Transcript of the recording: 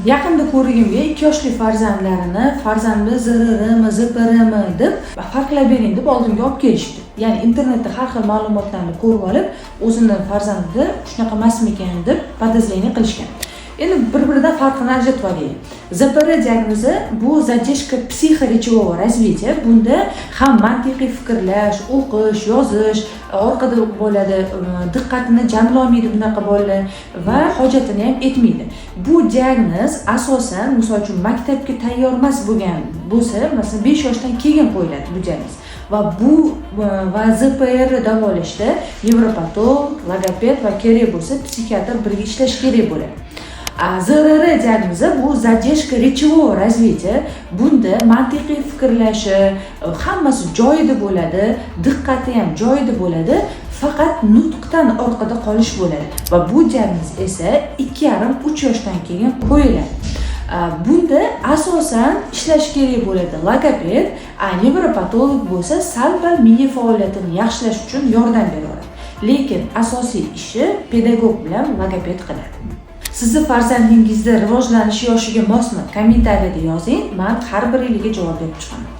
Yaqinda ko'rgimga 2 yoshli farzandlarini farzandi zirrimi, zipirimi deb farqlab bering deb oldimga olib kelishdi. Ya'ni internetda har xil ma'lumotlarni ko'rib olib, o'zini farzandida shunaqa emasmikan deb podozrение qilishgan. Endi bir-biridan farqini ajratib olaylik. ZPR diagnozi bu задержка psixorечевого развития. Bunda ham mantiqiy fikrlash, o'qish, yozish orqada bo'ladi, diqqatini jamlolmaydi bunaqa bolalar va hojatini ham etmaydi. Bu diagnoz asosan, misol uchun maktabga tayyor emas bo'lgan bo'lsa, masalan 5 yoshdan keyin qo'yiladi bu diagnoz. Va ZPR davolashda nevropatolog, logoped va kerak bo'lsa psixiatr birga ishlash kerak bo'ladi. ZRR diagnozi bu задержка речевого развития. Bunda mantiqiy fikrlashi hammasi joyida bo'ladi, diqqati ham joyida bo'ladi, faqat nutqdan orqada qolish bo'ladi va bu diagnoz esa 2,5-3 yoshdan keyin qo'yiladi. Bunda asosan ishlash kerak bo'ladi logoped, nevropatolog bo'lsa sal-pal miya faoliyatini yaxshilash uchun yordam beradi. Lekin asosiy ishi pedagog bilan logoped qiladi. Sizni farzandingizning rivojlanish yoshiga mosmi? Kommentariyada yozing, men har biriga javob berib chiqaman.